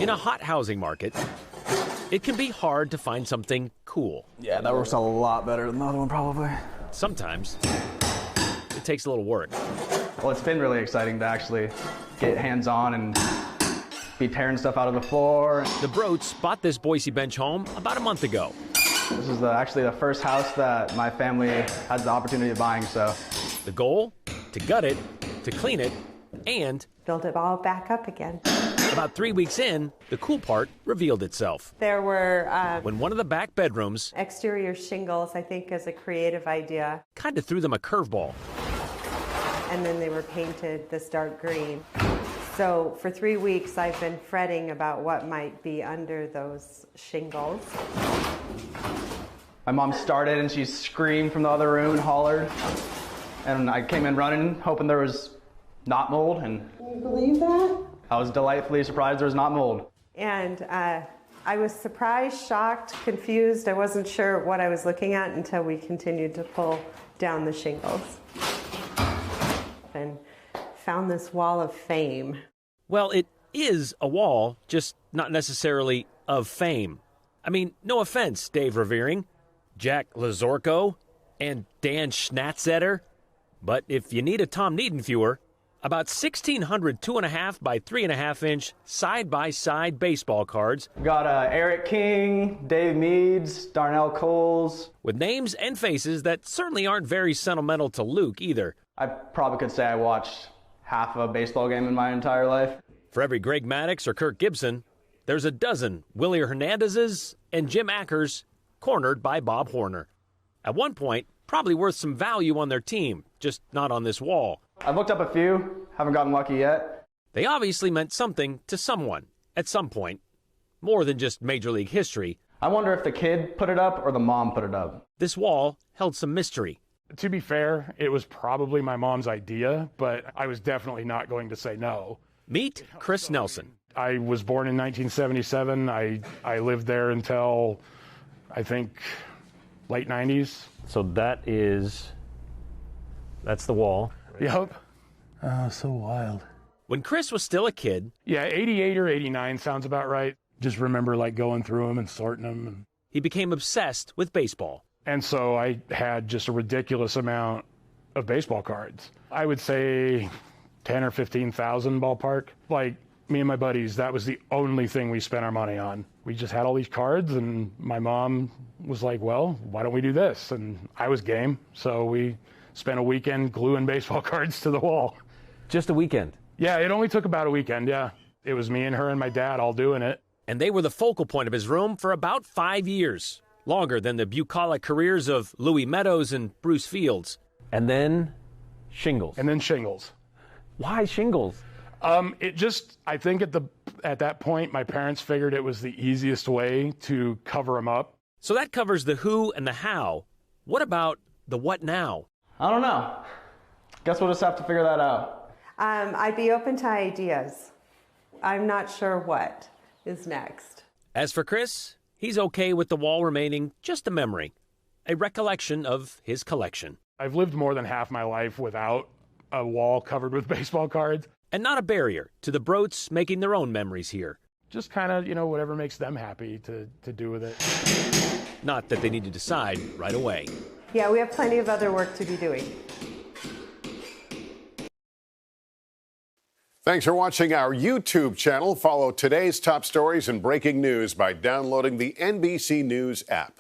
In a hot housing market, it can be hard to find something cool. Yeah, that works a lot better than the other one, probably. Sometimes it takes a little work. Well, it's been really exciting to actually get hands-on and be tearing stuff out of the floor. The Broats bought this Boise bench home about a month ago. This is actually the first house that my family had the opportunity of buying, so. The goal? To gut it, to clean it, and build it all back up again. About 3 weeks in, the cool part revealed itself. There were when one of the back bedrooms, exterior shingles, I think, as a creative idea. Kind of threw them a curveball. And then they were painted this dark green. So for 3 weeks, I've been fretting about what might be under those shingles. My mom started and she screamed from the other room and hollered. And I came in running, hoping there was not mold. And can you believe that? I was delightfully surprised there was not mold. And I was surprised, shocked, confused. I wasn't sure what I was looking at until we continued to pull down the shingles. And found this wall of fame. Well, it is a wall, just not necessarily of fame. I mean, no offense, Dave Revering, Jack Lazorko, and Dan Schnatzeder. But if you need a Tom Needham viewer, about 1,600 2.5 by 3.5 inch side-by-side baseball cards. We got Eric King, Dave Meads, Darnell Coles. With names and faces that certainly aren't very sentimental to Luke either. I probably could say I watched half of a baseball game in my entire life. For every Greg Maddux or Kirk Gibson, there's a dozen Willie Hernandez's and Jim Ackers cornered by Bob Horner. At one point, probably worth some value on their team, just not on this wall. I've looked up a few, haven't gotten lucky yet. They obviously meant something to someone at some point, more than just Major League history. I wonder if the kid put it up or the mom put it up. This wall held some mystery. To be fair, it was probably my mom's idea, but I was definitely not going to say no. Meet Chris Nelson. I was born in 1977. I lived there until, I think, late 90s. So that's the wall. Yep. Oh, so wild. When Chris was still a kid. Yeah, 88 or 89 sounds about right. Just remember like going through them and sorting them. He became obsessed with baseball. And so I had just a ridiculous amount of baseball cards. I would say 10 or 15,000 ballpark. Like me and my buddies, that was the only thing we spent our money on. We just had all these cards and my mom was like, well, why don't we do this? And I was game. So we spent a weekend gluing baseball cards to the wall. Just a weekend? Yeah, it only took about a weekend, yeah. It was me and her and my dad all doing it. And they were the focal point of his room for about 5 years. Longer than the bucolic careers of Louis Meadows and Bruce Fields. And then shingles. And then shingles. Why shingles? I think at that point, my parents figured it was the easiest way to cover them up. So that covers the who and the how. What about the what now? I don't know. Guess we'll just have to figure that out. I'd be open to ideas. I'm not sure what is next. As for Chris, he's okay with the wall remaining just a memory, a recollection of his collection. I've lived more than half my life without a wall covered with baseball cards. And not a barrier to the Broats making their own memories here. Just kind of, whatever makes them happy to do with it. Not that they need to decide right away. Yeah, we have plenty of other work to be doing. Thanks for watching our YouTube channel. Follow today's top stories and breaking news by downloading the NBC News app.